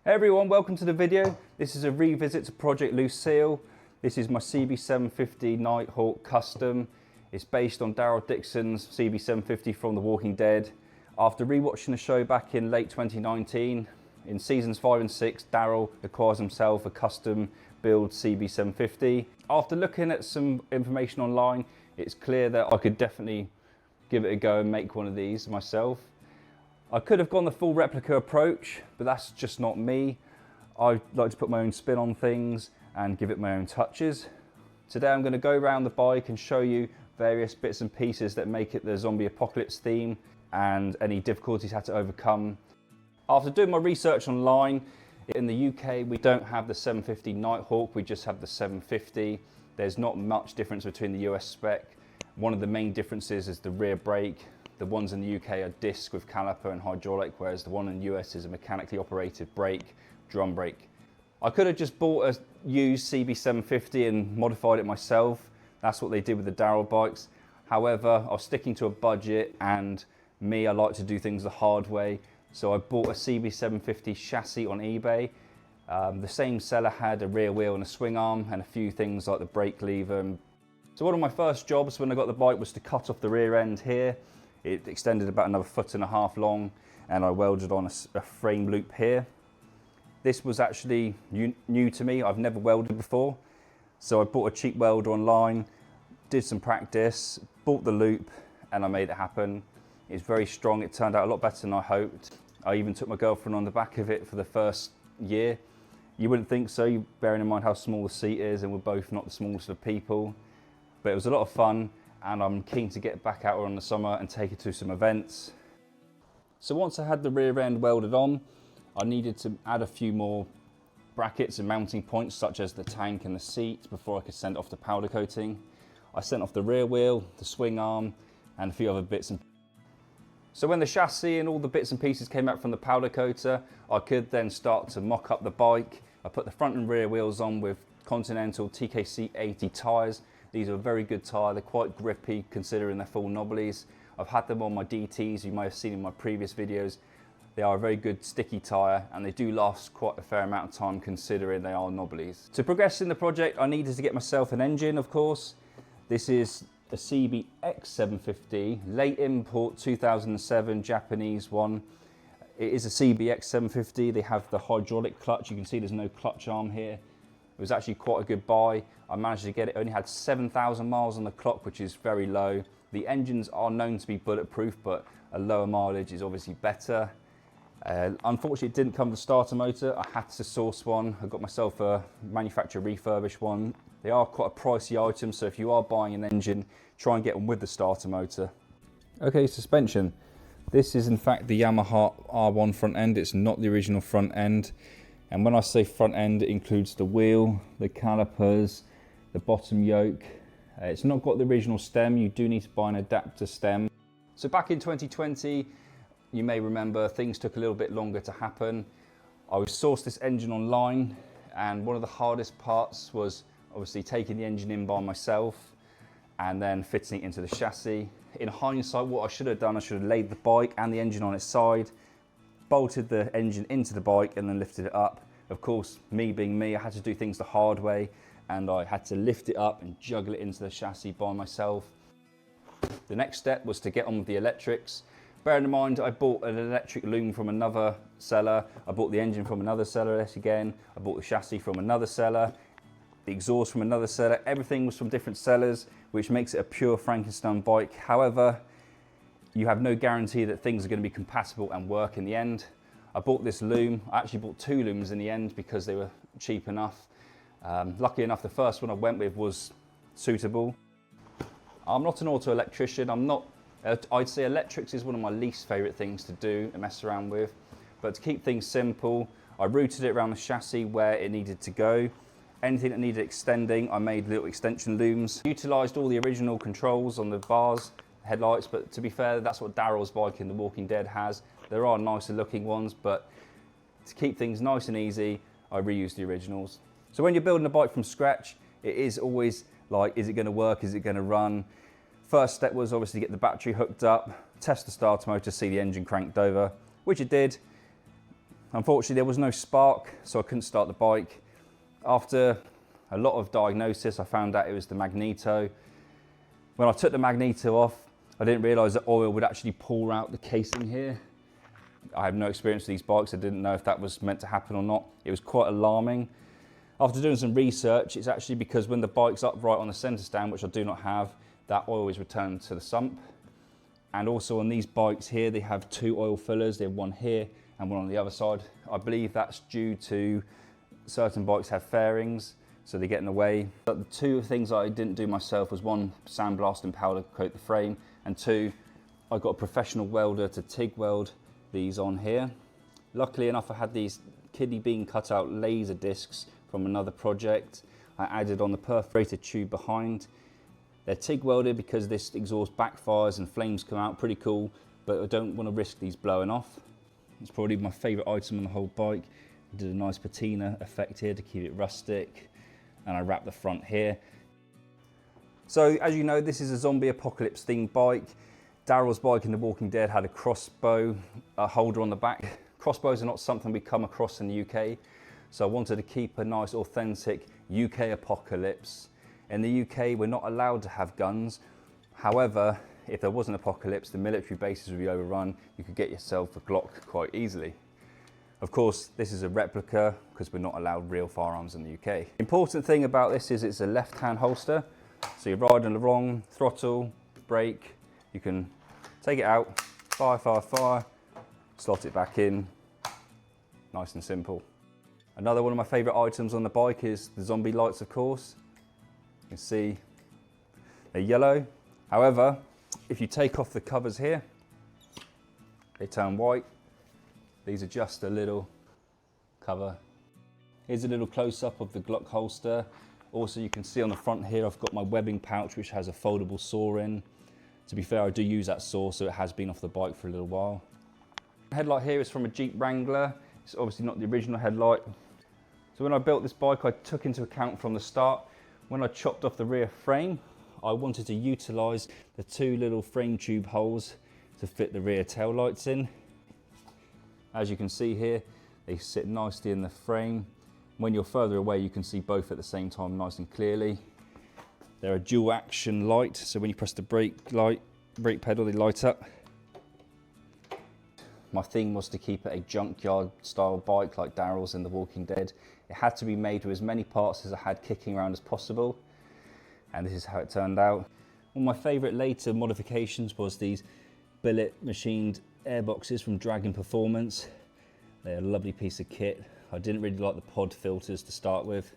Hey everyone, welcome to the video. This is a revisit to Project Lucille. This is my CB750 Nighthawk Custom. It's based on Daryl Dixons' CB750 from The Walking Dead. After rewatching the show back in late 2019, in seasons 5 and 6, Daryl acquires himself a custom build CB750. After looking at some information online, it's clear that I could definitely give it a go and make one of these myself. I could have gone the full replica approach, but that's just not me. I like to put my own spin on things and give it my own touches. Today I'm going to go around the bike and show you various bits and pieces that make it the zombie apocalypse theme and any difficulties I had to overcome. After doing my research online, in the UK we don't have the 750 Nighthawk, we just have the 750. There's not much difference between the US spec. One of the main differences is the rear brake. The ones in the UK are disc with caliper and hydraulic, whereas the one in the US is a mechanically operated brake, drum brake. I could have just bought a used CB750 and modified it myself. That's what they did with the Daryl bikes. However, I was sticking to a budget, and I like to do things the hard way. So I bought a CB750 chassis on eBay. The same seller had a rear wheel and a swing arm and a few things like the brake lever. So one of my first jobs when I got the bike was to cut off the rear end here. It extended about another 1.5 feet long, and I welded on a frame loop here. This was actually new to me. I've never welded before. So I bought a cheap welder online, did some practice, bought the loop, and I made it happen. It's very strong. It turned out a lot better than I hoped. I even took my girlfriend on the back of it for the first year. You wouldn't think so, bearing in mind how small the seat is, and we're both not the smallest of people. But it was a lot of fun, and I'm keen to get back out in the summer and take it to some events. So once I had the rear end welded on, I needed to add a few more brackets and mounting points, such as the tank and the seat, before I could send it off to powder coating. I sent off the rear wheel, the swing arm, and a few other bits. So when the chassis and all the bits and pieces came out from the powder coater, I could then start to mock up the bike. I put the front and rear wheels on with Continental TKC 80 tyres. These are a very good tyre. They're quite grippy considering they're full knobblies. I've had them on my DTs, you might have seen in my previous videos. They are a very good sticky tyre, and they do last quite a fair amount of time considering they are knobblies. To progress in the project, I needed to get myself an engine, of course. This is a CBX750, late import 2007 Japanese one. It is a CBX750. They have the hydraulic clutch. You can see there's no clutch arm here. It was actually quite a good buy. I managed to get it, only had 7,000 miles on the clock, which is very low. The engines are known to be bulletproof, but a lower mileage is obviously better. Unfortunately, it didn't come with a starter motor. I had to source one. I got myself a manufacturer refurbished one. They are quite a pricey item, so if you are buying an engine, try and get one with the starter motor. Okay, suspension. This is in fact the Yamaha R1 front end. It's not the original front end. And when I say front end, it includes the wheel, the calipers, the bottom yoke. It's not got the original stem. You do need to buy an adapter stem. So back in 2020, you may remember things took a little bit longer to happen. I sourced this engine online, and one of the hardest parts was obviously taking the engine in by myself and then fitting it into the chassis. In hindsight, what I should have done, I should have laid the bike and the engine on its side, bolted the engine into the bike, and then lifted it up. Of course, me being me, I had to do things the hard way, and I had to lift it up and juggle it into the chassis by myself. The next step was to get on with the electrics. Bearing in mind, I bought an electric loom from another seller. I bought the engine from another seller yet again. I bought the chassis from another seller, the exhaust from another seller. Everything was from different sellers, which makes it a pure Frankenstein bike. However, you have no guarantee that things are going to be compatible and work in the end. I bought this loom. I actually bought 2 looms in the end because they were cheap enough. Luckily enough, the first one I went with was suitable. I'm not an auto electrician. I'd say electrics is one of my least favourite things to do and mess around with. But to keep things simple, I routed it around the chassis where it needed to go. Anything that needed extending, I made little extension looms. Utilised all the original controls on the bars, headlights, but to be fair, that's what Daryl's bike in The Walking Dead has. There are nicer looking ones, but to keep things nice and easy, I reused the originals. So when you're building a bike from scratch, it is always like, is it going to work? Is it going to run? First step was obviously get the battery hooked up, test the starter motor, see the engine cranked over, which it did. Unfortunately, there was no spark, so I couldn't start the bike. After a lot of diagnosis, I found out it was the magneto. When I took the magneto off, I didn't realise that oil would actually pour out the casing here. I have no experience with these bikes. I didn't know if that was meant to happen or not. It was quite alarming. After doing some research, it's actually because when the bike's upright on the centre stand, which I do not have, that oil is returned to the sump. And also on these bikes here, they have 2 oil fillers. They have one here and one on the other side. I believe that's due to certain bikes have fairings, so they get in the way. But the 2 things I didn't do myself was 1, sandblast and powder coat the frame, and 2, I got a professional welder to TIG weld these on here. Luckily enough, I had these kidney bean cut out laser discs from another project. I added on the perforated tube behind. They're TIG welded because this exhaust backfires and flames come out, pretty cool, but I don't want to risk these blowing off. It's probably my favourite item on the whole bike. I did a nice patina effect here to keep it rustic, and I wrapped the front here. So as you know, this is a zombie apocalypse themed bike. Daryl's bike in The Walking Dead had a crossbow holder on the back. Crossbows are not something we come across in the UK, so I wanted to keep a nice authentic UK apocalypse. In the UK, we're not allowed to have guns. However, if there was an apocalypse, the military bases would be overrun. You could get yourself a Glock quite easily. Of course, this is a replica because we're not allowed real firearms in the UK. The important thing about this is it's a left-hand holster. So you're riding along, throttle, brake, you can take it out, fire, slot it back in, nice and simple. Another one of my favourite items on the bike is the zombie lights, of course. You can see they're yellow. However, if you take off the covers here, they turn white. These are just a little cover. Here's a little close-up of the Glock holster. Also, you can see on the front here, I've got my webbing pouch, which has a foldable saw in. To be fair, I do use that saw, so it has been off the bike for a little while. The headlight here is from a Jeep Wrangler. It's obviously not the original headlight. So when I built this bike, I took into account from the start, when I chopped off the rear frame, I wanted to utilise the 2 little frame tube holes to fit the rear tail lights in. As you can see here, they sit nicely in the frame. When you're further away, you can see both at the same time nice and clearly. They're a dual action light, so when you press the brake pedal, they light up. My theme was to keep it a junkyard style bike like Daryl's in The Walking Dead. It had to be made with as many parts as I had kicking around as possible, and this is how it turned out. One of my favourite later modifications was these billet machined airboxes from Dragon Performance. They're a lovely piece of kit. I didn't really like the pod filters to start with,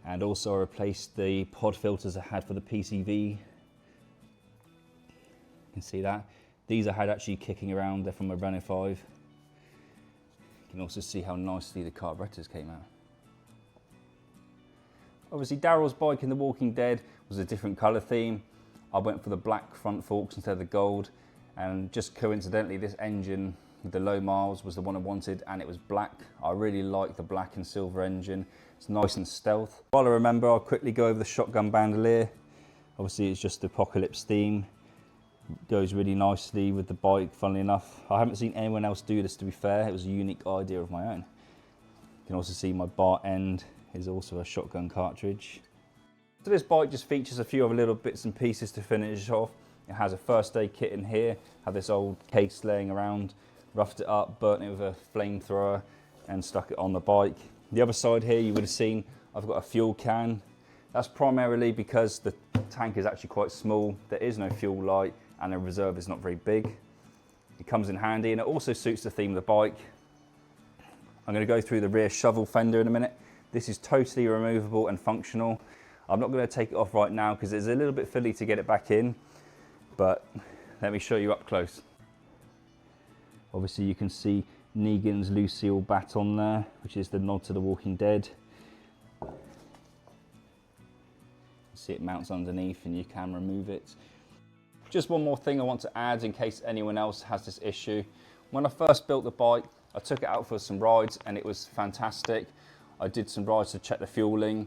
and also I replaced the pod filters I had for the PCV. You can see that. These I had actually kicking around, they're from a Renault 5. You can also see how nicely the carburetors came out. Obviously Daryl's bike in The Walking Dead was a different colour theme. I went for the black front forks instead of the gold, and just coincidentally this engine with the low miles was the one I wanted, and it was black. I really like the black and silver engine. It's nice and stealth. While I remember, I'll quickly go over the shotgun bandolier. Obviously it's just the apocalypse theme. It goes really nicely with the bike, funnily enough. I haven't seen anyone else do this, to be fair. It was a unique idea of my own. You can also see my bar end is also a shotgun cartridge. So this bike just features a few other little bits and pieces to finish off. It has a first aid kit in here. Had this old case laying around, roughed it up, burnt it with a flamethrower and stuck it on the bike. The other side here you would have seen I've got a fuel can. That's primarily because the tank is actually quite small. There is no fuel light and the reserve is not very big. It comes in handy, and it also suits the theme of the bike. I'm going to go through the rear shovel fender in a minute. This is totally removable and functional. I'm not going to take it off right now because it's a little bit fiddly to get it back in, but let me show you up close. Obviously you can see Negan's Lucille bat on there, which is the nod to The Walking Dead. See, it mounts underneath and you can remove it. Just one more thing I want to add in case anyone else has this issue. When I first built the bike, I took it out for some rides and it was fantastic. I did some rides to check the fueling.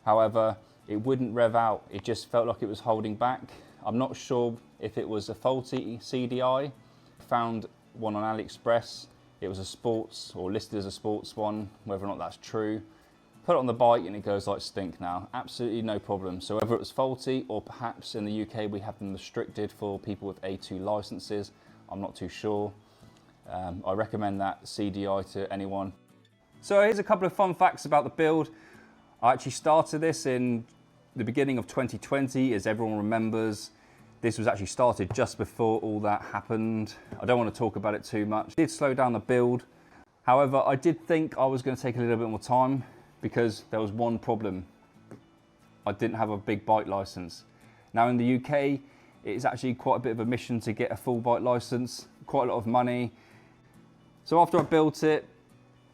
However, it wouldn't rev out. It just felt like it was holding back. I'm not sure if it was a faulty CDI. I found one on AliExpress. it was a sports, or listed as a sports one, whether or not that's true. Put it on the bike and it goes like stink now. Absolutely no problem. So whether it was faulty, or perhaps in the UK we have them restricted for people with A2 licenses, I'm not too sure. I recommend that CDI to anyone. So here's a couple of fun facts about the build. I actually started this in the beginning of 2020, as everyone remembers. This was actually started just before all that happened. I don't want to talk about it too much. It did slow down the build. However, I did think I was going to take a little bit more time because there was one problem. I didn't have a big bike license. Now in the UK, it's actually quite a bit of a mission to get a full bike license, quite a lot of money. So after I built it,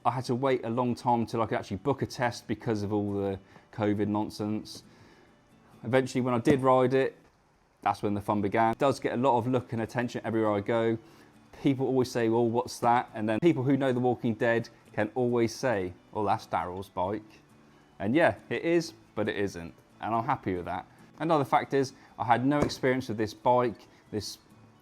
I had to wait a long time till I could actually book a test because of all the COVID nonsense. Eventually, when I did ride it, that's when the fun began. It does get a lot of look and attention everywhere I go. People always say, well, what's that? And then people who know The Walking Dead can always say, well, that's Daryl's bike. And yeah, it is, but it isn't. And I'm happy with that. Another fact is, I had no experience with this bike, this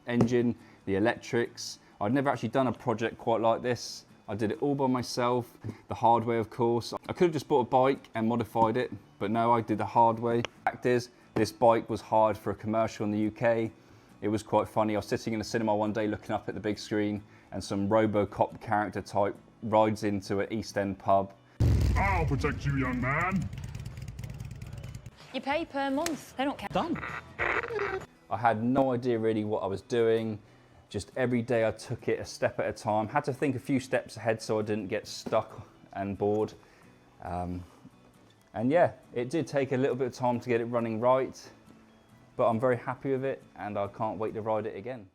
engine, the electrics. I'd never actually done a project quite like this. I did it all by myself, the hard way of course. I could have just bought a bike and modified it, but no, I did the hard way. Fact is, this bike was hired for a commercial in the UK. It was quite funny. I was sitting in a cinema one day looking up at the big screen and some RoboCop character type rides into an East End pub. I'll protect you, young man. You pay per month, they don't care. Done. I had no idea really what I was doing. Just every day I took it a step at a time. Had to think a few steps ahead so I didn't get stuck and bored. And yeah, it did take a little bit of time to get it running right, but I'm very happy with it and I can't wait to ride it again.